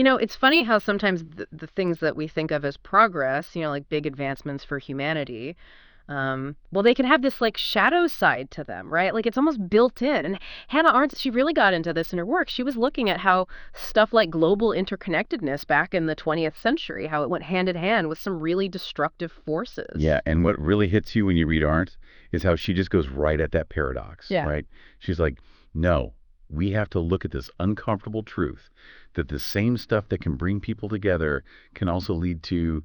It's funny how sometimes the things that we think of as progress, like big advancements for humanity, well, they can have this like shadow side to them, right? Like it's almost built in. And Hannah Arendt, she really got into this in her work. She was looking at how stuff like global interconnectedness back in the 20th century, how it went hand in hand with some really destructive forces. Yeah, and what really hits you when you read Arendt is how she just goes right at that paradox, Yeah. right? She's like, no, we have to look at this uncomfortable truth that the same stuff that can bring people together can also lead to,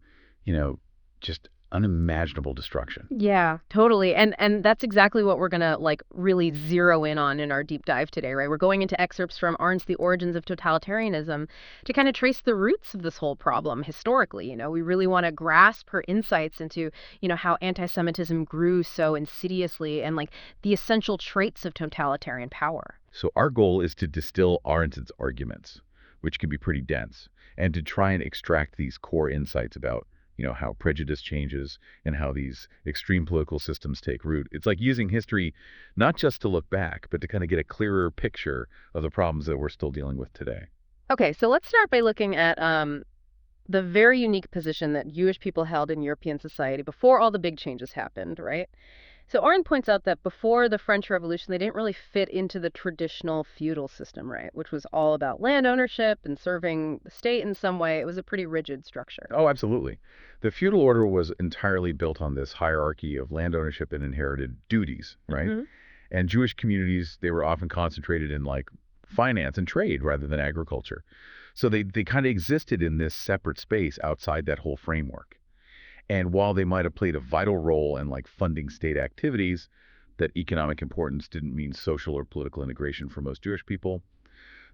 just unimaginable destruction. Yeah, totally. And that's exactly what we're going to like really zero in on in our deep dive today, right? We're going into excerpts from Arendt's The Origins of Totalitarianism to kind of trace the roots of this whole problem historically. We really want to grasp her insights into, how anti-Semitism grew so insidiously and like the essential traits of totalitarian power. So our goal is to distill Arendt's arguments, which can be pretty dense, and to try and extract these core insights about how prejudice changes and how these extreme political systems take root. It's like using history not just to look back, but to kind of get a clearer picture of the problems that we're still dealing with today. Okay, so let's start by looking at the very unique position that Jewish people held in European society before all the big changes happened, right? So Arendt points out that before the French Revolution, they didn't really fit into the traditional feudal system, right? Which was all about land ownership and serving the state in some way. It was a pretty rigid structure. Oh, absolutely. The feudal order was entirely built on this hierarchy of land ownership and inherited duties, right? Mm-hmm. And Jewish communities, they were often concentrated in like finance and trade rather than agriculture. So they kind of existed in this separate space outside that whole framework. And while they might have played a vital role in like funding state activities, that economic importance didn't mean social or political integration for most Jewish people.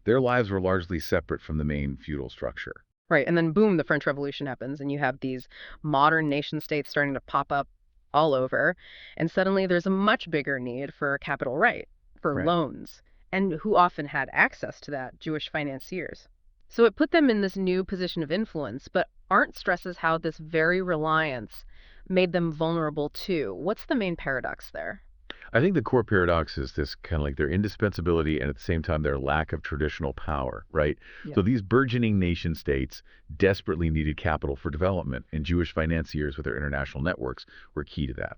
Their lives were largely separate from the main feudal structure. Right. And then boom, the French Revolution happens and you have these modern nation states starting to pop up all over. And suddenly there's a much bigger need for capital right, for loans, and who often had access to that? Jewish financiers. So it put them in this new position of influence, but Arendt stresses how this very reliance made them vulnerable too. What's the main paradox there? I think the core paradox is this kind of like their indispensability and at the same time their lack of traditional power, right? Yeah. So these burgeoning nation states desperately needed capital for development, and Jewish financiers with their international networks were key to that.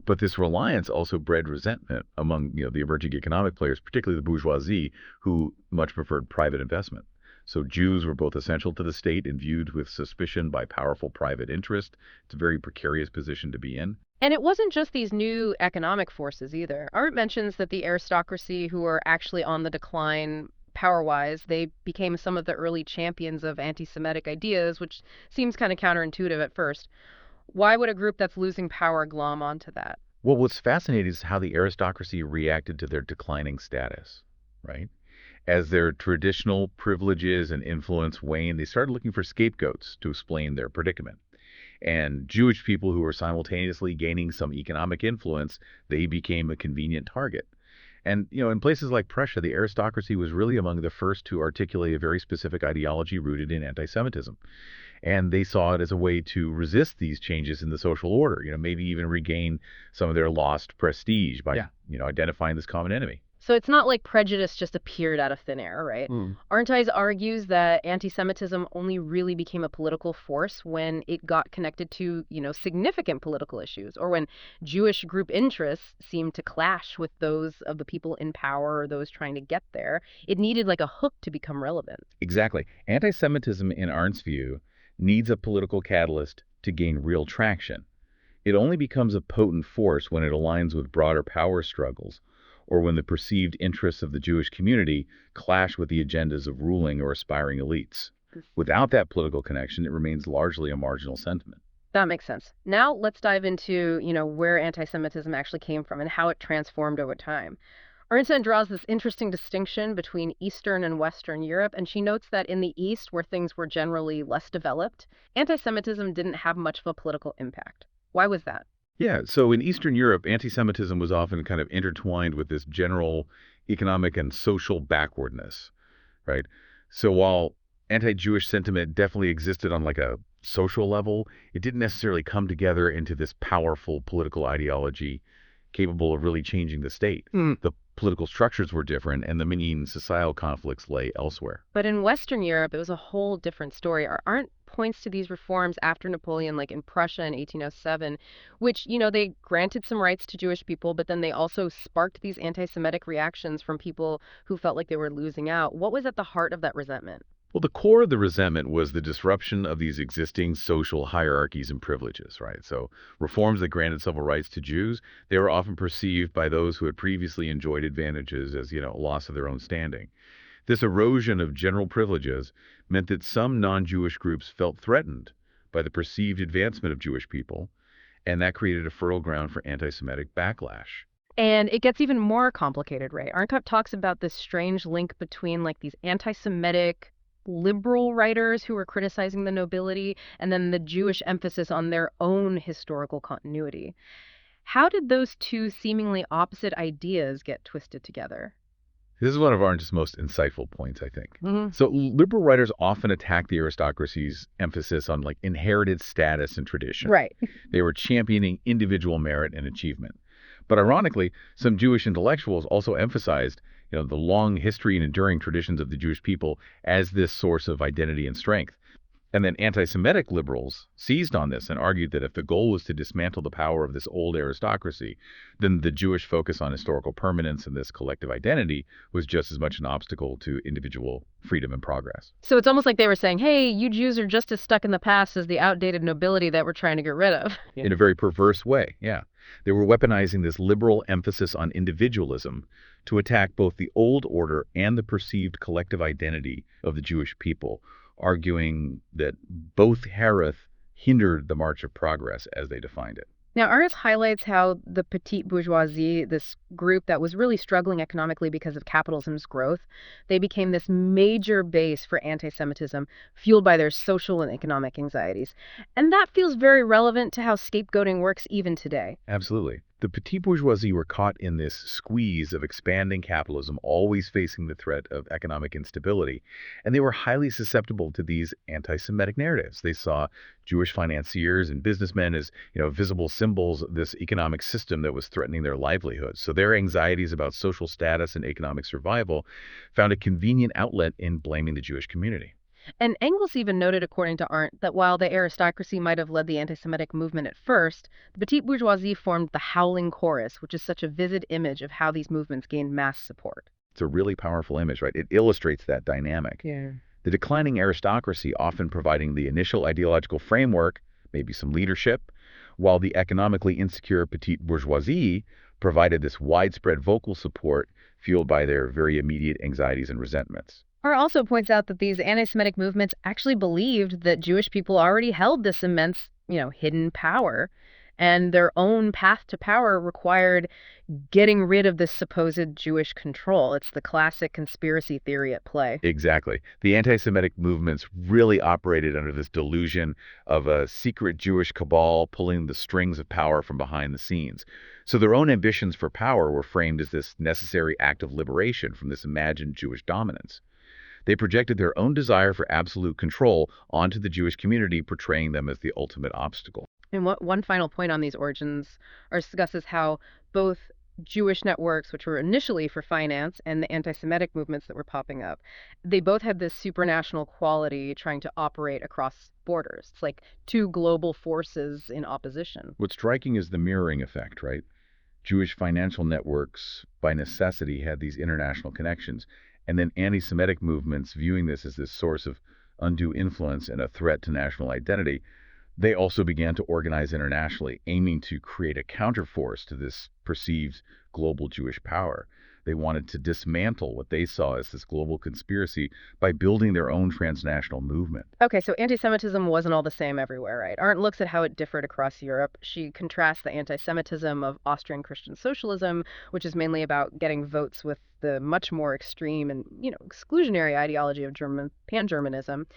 But this reliance also bred resentment among the emerging economic players, particularly the bourgeoisie, who much preferred private investment. So Jews were both essential to the state and viewed with suspicion by powerful private interest. It's a very precarious position to be in. And it wasn't just these new economic forces either. Arendt mentions that the aristocracy, who were actually on the decline power-wise, they became some of the early champions of anti-Semitic ideas, which seems kind of counterintuitive at first. Why would a group that's losing power glom onto that? Well, what's fascinating is how the aristocracy reacted to their declining status, right? As their traditional privileges and influence waned, they started looking for scapegoats to explain their predicament. And Jewish people who were simultaneously gaining some economic influence, they became a convenient target. And, in places like Prussia, the aristocracy was really among the first to articulate a very specific ideology rooted in anti-Semitism. And they saw it as a way to resist these changes in the social order, maybe even regain some of their lost prestige by, identifying this common enemy. So it's not like prejudice just appeared out of thin air, right? Arendt argues that anti-Semitism only really became a political force when it got connected to, significant political issues, or when Jewish group interests seemed to clash with those of the people in power or those trying to get there. It needed like a hook to become relevant. Exactly. Anti-Semitism, in Arndt's view, needs a political catalyst to gain real traction. It only becomes a potent force when it aligns with broader power struggles, or when the perceived interests of the Jewish community clash with the agendas of ruling or aspiring elites. Without that political connection, it remains largely a marginal sentiment. That makes sense. Now let's dive into, where anti-Semitism actually came from and how it transformed over time. Arendt draws this interesting distinction between Eastern and Western Europe, and she notes that in the East, where things were generally less developed, anti-Semitism didn't have much of a political impact. Why was that? Yeah, so in Eastern Europe, anti-Semitism was often kind of intertwined with this general economic and social backwardness, right? So while anti-Jewish sentiment definitely existed on like a social level, it didn't necessarily come together into this powerful political ideology capable of really changing the state. The political structures were different, and the main societal conflicts lay elsewhere. But in Western Europe, it was a whole different story. Aren't points to these reforms after Napoleon, like in Prussia in 1807, which, they granted some rights to Jewish people, but then they also sparked these anti-Semitic reactions from people who felt like they were losing out. What was at the heart of that resentment? Well, the core of the resentment was the disruption of these existing social hierarchies and privileges, right? So reforms that granted civil rights to Jews, they were often perceived by those who had previously enjoyed advantages as, a loss of their own standing. This erosion of general privileges meant that some non-Jewish groups felt threatened by the perceived advancement of Jewish people, and that created a fertile ground for anti-Semitic backlash. And it gets even more complicated, Ray. Arendt talks about this strange link between like these anti-Semitic liberal writers who were criticizing the nobility and then the Jewish emphasis on their own historical continuity. How did those two seemingly opposite ideas get twisted together? This is one of Arendt's most insightful points, I think. Hmm. So liberal writers often attack the aristocracy's emphasis on inherited status and tradition. Right. They were championing individual merit and achievement. But ironically, some Jewish intellectuals also emphasized, the long history and enduring traditions of the Jewish people as this source of identity and strength. And then anti-Semitic liberals seized on this and argued that if the goal was to dismantle the power of this old aristocracy, then the Jewish focus on historical permanence and this collective identity was just as much an obstacle to individual freedom and progress. So it's almost like they were saying, hey, you Jews are just as stuck in the past as the outdated nobility that we're trying to get rid of. In a very perverse way, yeah. They were weaponizing this liberal emphasis on individualism to attack both the old order and the perceived collective identity of the Jewish people, arguing that both hereth hindered the march of progress as they defined it. Now, Arendt highlights how the petite bourgeoisie, this group that was really struggling economically because of capitalism's growth, they became this major base for anti-Semitism, fueled by their social and economic anxieties. And that feels very relevant to how scapegoating works even today. Absolutely. The petite bourgeoisie were caught in this squeeze of expanding capitalism, always facing the threat of economic instability, and they were highly susceptible to these anti-Semitic narratives. They saw Jewish financiers and businessmen as, visible symbols of this economic system that was threatening their livelihoods. So their anxieties about social status and economic survival found a convenient outlet in blaming the Jewish community. And Engels even noted, according to Arendt, that while the aristocracy might have led the anti-Semitic movement at first, the petite bourgeoisie formed the howling chorus, which is such a vivid image of how these movements gained mass support. It's a really powerful image, right? It illustrates that dynamic. Yeah. The declining aristocracy often providing the initial ideological framework, maybe some leadership, while the economically insecure petite bourgeoisie provided this widespread vocal support fueled by their very immediate anxieties and resentments. Arendt also points out that these anti-Semitic movements actually believed that Jewish people already held this immense, hidden power, and their own path to power required getting rid of this supposed Jewish control. It's the classic conspiracy theory at play. Exactly. The anti-Semitic movements really operated under this delusion of a secret Jewish cabal pulling the strings of power from behind the scenes. So their own ambitions for power were framed as this necessary act of liberation from this imagined Jewish dominance. They projected their own desire for absolute control onto the Jewish community, portraying them as the ultimate obstacle. And one final point on these origins discusses how both Jewish networks, which were initially for finance, and the anti-Semitic movements that were popping up, they both had this supranational quality trying to operate across borders. It's like two global forces in opposition. What's striking is the mirroring effect, right? Jewish financial networks, by necessity, had these international connections. And then anti-Semitic movements, viewing this as this source of undue influence and a threat to national identity, they also began to organize internationally, aiming to create a counterforce to this perceived global Jewish power. They wanted to dismantle what they saw as this global conspiracy by building their own transnational movement. Okay, so anti-Semitism wasn't all the same everywhere, right? Arendt looks at how it differed across Europe. She contrasts the anti-Semitism of Austrian Christian socialism, which is mainly about getting votes, with the much more extreme and, exclusionary ideology of pan-Germanism.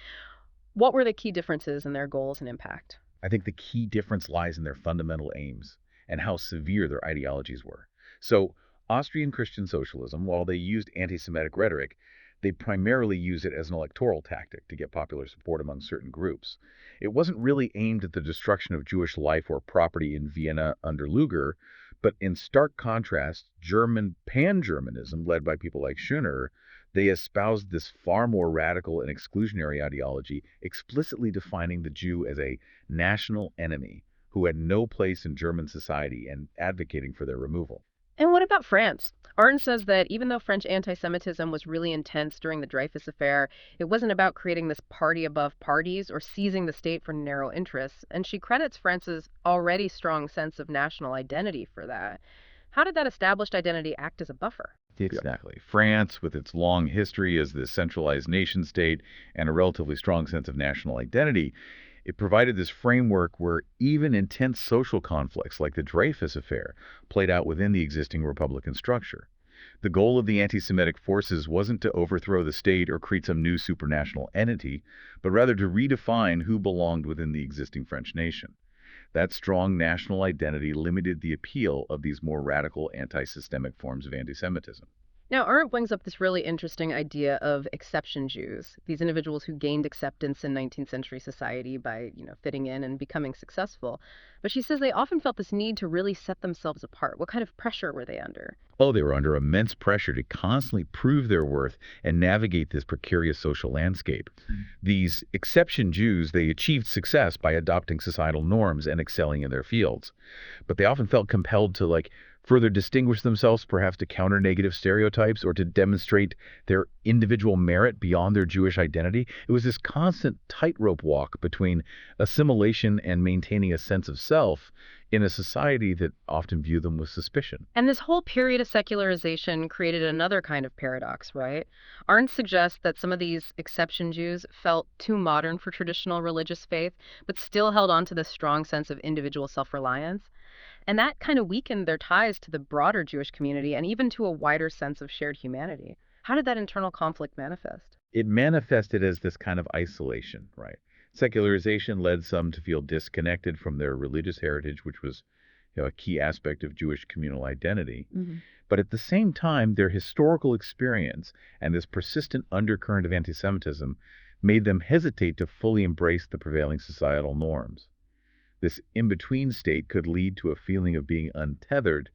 What were the key differences in their goals and impact? I think the key difference lies in their fundamental aims and how severe their ideologies were. So Austrian Christian socialism, while they used anti-Semitic rhetoric, they primarily used it as an electoral tactic to get popular support among certain groups. It wasn't really aimed at the destruction of Jewish life or property in Vienna under Luger, But in stark contrast, German pan-Germanism, led by people like Schöner, they espoused this far more radical and exclusionary ideology, explicitly defining the Jew as a national enemy who had no place in German society and advocating for their removal. And what about France? Arendt says that even though French anti-Semitism was really intense during the Dreyfus Affair, it wasn't about creating this party above parties or seizing the state for narrow interests, and she credits France's already strong sense of national identity for that. How did that established identity act as a buffer? Exactly. France, with its long history as the centralized nation state and a relatively strong sense of national identity, it provided this framework where even intense social conflicts like the Dreyfus Affair played out within the existing Republican structure. The goal of the anti-Semitic forces wasn't to overthrow the state or create some new supranational entity, but rather to redefine who belonged within the existing French nation. That strong national identity limited the appeal of these more radical anti-systemic forms of anti-Semitism. Now, Arendt brings up this really interesting idea of exception Jews, these individuals who gained acceptance in 19th century society by, fitting in and becoming successful. But she says they often felt this need to really set themselves apart. What kind of pressure were they under? Oh, they were under immense pressure to constantly prove their worth and navigate this precarious social landscape. These exception Jews, they achieved success by adopting societal norms and excelling in their fields. But they often felt compelled to, further distinguish themselves, perhaps to counter negative stereotypes or to demonstrate their individual merit beyond their Jewish identity. It was this constant tightrope walk between assimilation and maintaining a sense of self in a society that often viewed them with suspicion. And this whole period of secularization created another kind of paradox, right? Arendt suggests that some of these exception Jews felt too modern for traditional religious faith, but still held on to this strong sense of individual self-reliance. And that kind of weakened their ties to the broader Jewish community and even to a wider sense of shared humanity. How did that internal conflict manifest? It manifested as this kind of isolation, right? Secularization led some to feel disconnected from their religious heritage, which was a key aspect of Jewish communal identity. But at the same time, their historical experience and this persistent undercurrent of anti-Semitism made them hesitate to fully embrace the prevailing societal norms. This in-between state could lead to a feeling of being untethered,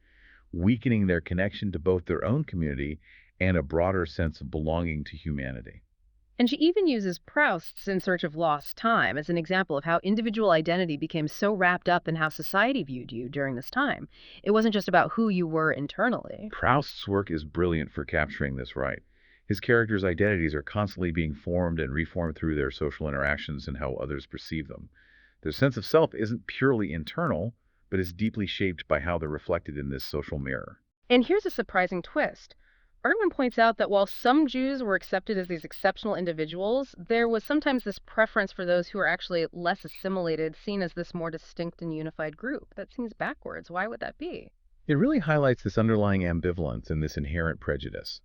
weakening their connection to both their own community and a broader sense of belonging to humanity. And she even uses Proust's In Search of Lost Time as an example of how individual identity became so wrapped up in how society viewed you during this time. It wasn't just about who you were internally. Proust's work is brilliant for capturing this right. His characters' identities are constantly being formed and reformed through their social interactions and how others perceive them. Their sense of self isn't purely internal, but is deeply shaped by how they're reflected in this social mirror. And here's a surprising twist. Erdman points out that while some Jews were accepted as these exceptional individuals, there was sometimes this preference for those who were actually less assimilated, seen as this more distinct and unified group. That seems backwards. Why would that be? It really highlights this underlying ambivalence and this inherent prejudice.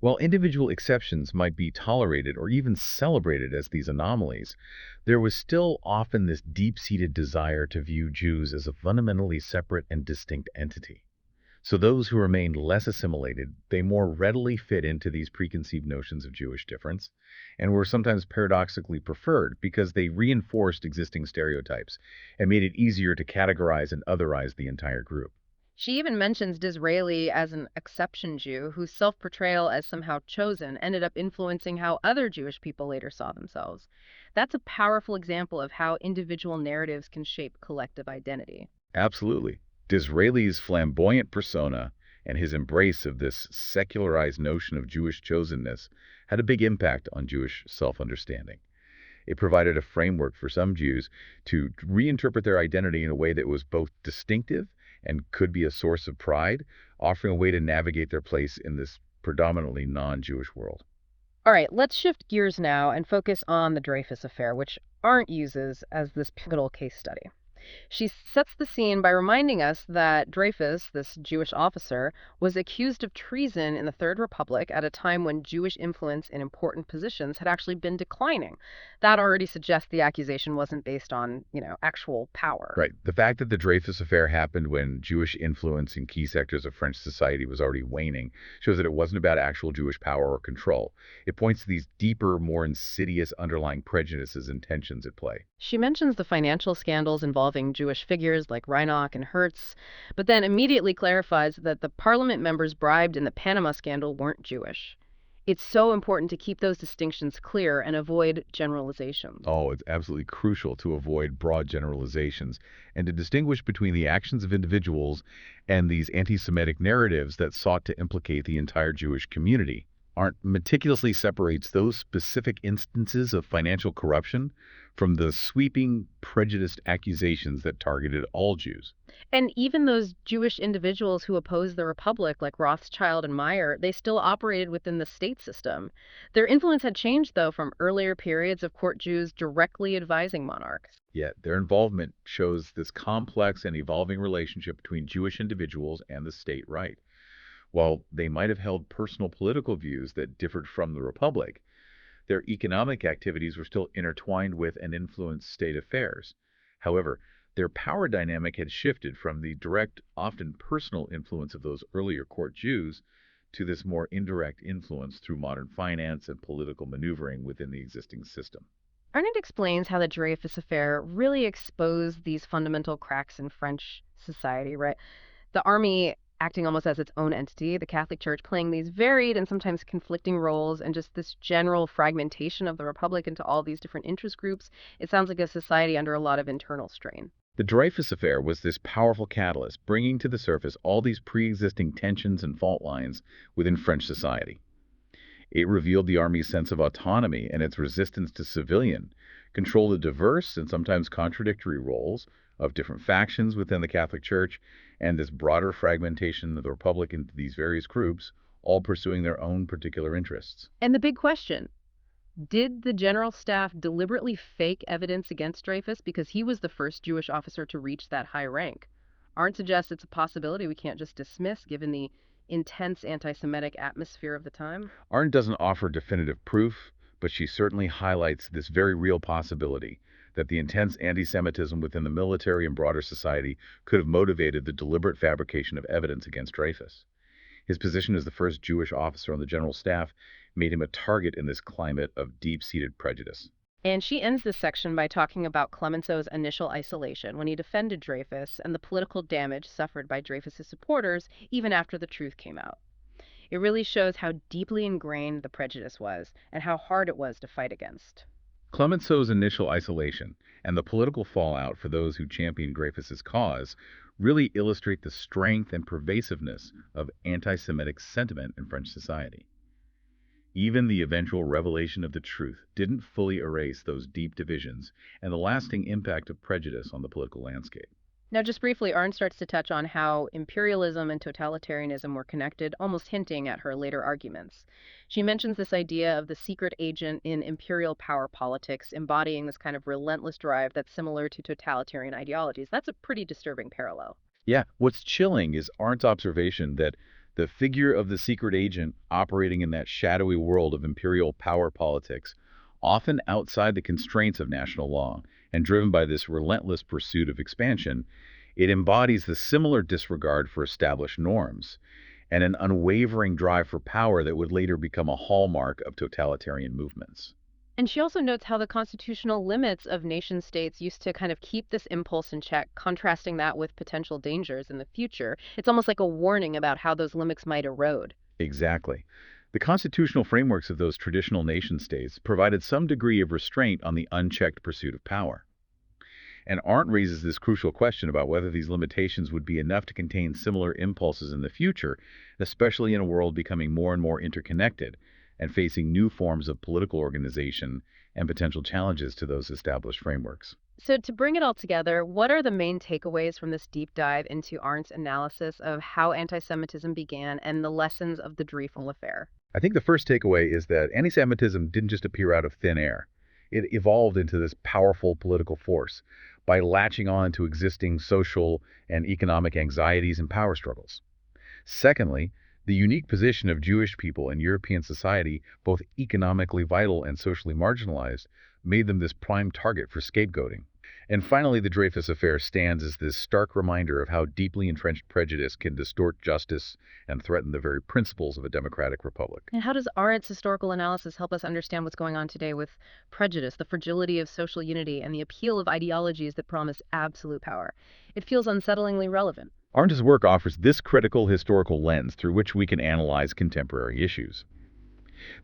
While individual exceptions might be tolerated or even celebrated as these anomalies, there was still often this deep-seated desire to view Jews as a fundamentally separate and distinct entity. So those who remained less assimilated, they more readily fit into these preconceived notions of Jewish difference, and were sometimes paradoxically preferred because they reinforced existing stereotypes and made it easier to categorize and otherize the entire group. She even mentions Disraeli as an exception Jew whose self-portrayal as somehow chosen ended up influencing how other Jewish people later saw themselves. That's a powerful example of how individual narratives can shape collective identity. Absolutely. Disraeli's flamboyant persona and his embrace of this secularized notion of Jewish chosenness had a big impact on Jewish self-understanding. It provided a framework for some Jews to reinterpret their identity in a way that was both distinctive and could be a source of pride, offering a way to navigate their place in this predominantly non-Jewish world. All right, let's shift gears now and focus on the Dreyfus Affair, which Arendt uses as this pivotal case study. She sets the scene by reminding us that Dreyfus, this Jewish officer, was accused of treason in the Third Republic at a time when Jewish influence in important positions had actually been declining. That already suggests the accusation wasn't based on, actual power. Right. The fact that the Dreyfus Affair happened when Jewish influence in key sectors of French society was already waning shows that it wasn't about actual Jewish power or control. It points to these deeper, more insidious underlying prejudices and tensions at play. She mentions the financial scandals involving involving Jewish figures like Reinach and Hertz, but then immediately clarifies that the parliament members bribed in the Panama scandal weren't Jewish. It's so important to keep those distinctions clear and avoid generalizations. Oh, it's absolutely crucial to avoid broad generalizations and to distinguish between the actions of individuals and these anti-Semitic narratives that sought to implicate the entire Jewish community. Arendt meticulously separates those specific instances of financial corruption from the sweeping, prejudiced accusations that targeted all Jews. And even those Jewish individuals who opposed the Republic, like Rothschild and Meyer, they still operated within the state system. Their influence had changed, though, from earlier periods of court Jews directly advising monarchs. Yet their involvement shows this complex and evolving relationship between Jewish individuals and the state right. While they might have held personal political views that differed from the Republic, their economic activities were still intertwined with and influenced state affairs. However, their power dynamic had shifted from the direct, often personal influence of those earlier court Jews to this more indirect influence through modern finance and political maneuvering within the existing system. Arnott explains how the Dreyfus affair really exposed these fundamental cracks in French society, right? The army acting almost as its own entity, the Catholic Church playing these varied and sometimes conflicting roles, and just this general fragmentation of the Republic into all these different interest groups. It sounds like a society under a lot of internal strain. The Dreyfus Affair was this powerful catalyst, bringing to the surface all these pre-existing tensions and fault lines within French society. It revealed the army's sense of autonomy and its resistance to civilian control, the diverse and sometimes contradictory roles of different factions within the Catholic Church, and this broader fragmentation of the Republic into these various groups, all pursuing their own particular interests. And the big question, did the general staff deliberately fake evidence against Dreyfus because he was the first Jewish officer to reach that high rank? Arendt suggests it's a possibility we can't just dismiss given the intense anti-Semitic atmosphere of the time. Arendt doesn't offer definitive proof, but she certainly highlights this very real possibility that the intense anti-Semitism within the military and broader society could have motivated the deliberate fabrication of evidence against Dreyfus. His position as the first Jewish officer on the general staff made him a target in this climate of deep-seated prejudice. And she ends this section by talking about Clemenceau's initial isolation when he defended Dreyfus and the political damage suffered by Dreyfus's supporters even after the truth came out. It really shows how deeply ingrained the prejudice was and how hard it was to fight against. Clemenceau's initial isolation and the political fallout for those who championed Dreyfus's cause really illustrate the strength and pervasiveness of anti-Semitic sentiment in French society. Even the eventual revelation of the truth didn't fully erase those deep divisions and the lasting impact of prejudice on the political landscape. Now, just briefly, Arendt starts to touch on how imperialism and totalitarianism were connected, almost hinting at her later arguments. She mentions this idea of the secret agent in imperial power politics embodying this kind of relentless drive that's similar to totalitarian ideologies. That's a pretty disturbing parallel. Yeah, what's chilling is Arndt's observation that the figure of the secret agent operating in that shadowy world of imperial power politics, often outside the constraints of national law and driven by this relentless pursuit of expansion, it embodies the similar disregard for established norms and an unwavering drive for power that would later become a hallmark of totalitarian movements. And she also notes how the constitutional limits of nation states used to kind of keep this impulse in check, contrasting that with potential dangers in the future. It's almost like a warning about how those limits might erode. Exactly. The constitutional frameworks of those traditional nation states provided some degree of restraint on the unchecked pursuit of power. And Arendt raises this crucial question about whether these limitations would be enough to contain similar impulses in the future, especially in a world becoming more and more interconnected and facing new forms of political organization and potential challenges to those established frameworks. So, to bring it all together, what are the main takeaways from this deep dive into Arndt's analysis of how anti-Semitism began and the lessons of the Dreyfus affair? I think the first takeaway is that anti-Semitism didn't just appear out of thin air. It evolved into this powerful political force by latching on to existing social and economic anxieties and power struggles. Secondly, the unique position of Jewish people in European society, both economically vital and socially marginalized, made them this prime target for scapegoating. And finally, the Dreyfus Affair stands as this stark reminder of how deeply entrenched prejudice can distort justice and threaten the very principles of a democratic republic. And how does Arendt's historical analysis help us understand what's going on today with prejudice, the fragility of social unity, and the appeal of ideologies that promise absolute power? It feels unsettlingly relevant. Arndt's work offers this critical historical lens through which we can analyze contemporary issues.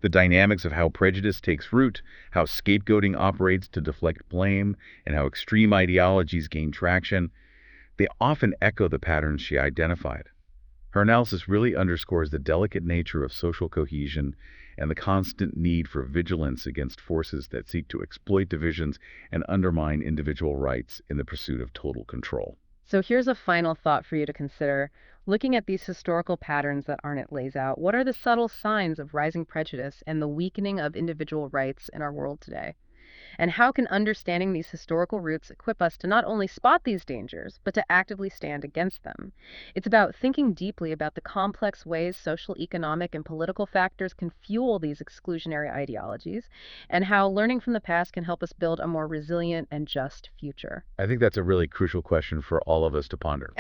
The dynamics of how prejudice takes root, how scapegoating operates to deflect blame, and how extreme ideologies gain traction, they often echo the patterns she identified. Her analysis really underscores the delicate nature of social cohesion and the constant need for vigilance against forces that seek to exploit divisions and undermine individual rights in the pursuit of total control. So here's a final thought for you to consider. Looking at these historical patterns that Arndt lays out, what are the subtle signs of rising prejudice and the weakening of individual rights in our world today? And how can understanding these historical roots equip us to not only spot these dangers, but to actively stand against them? It's about thinking deeply about the complex ways social, economic, and political factors can fuel these exclusionary ideologies, and how learning from the past can help us build a more resilient and just future. I think that's a really crucial question for all of us to ponder.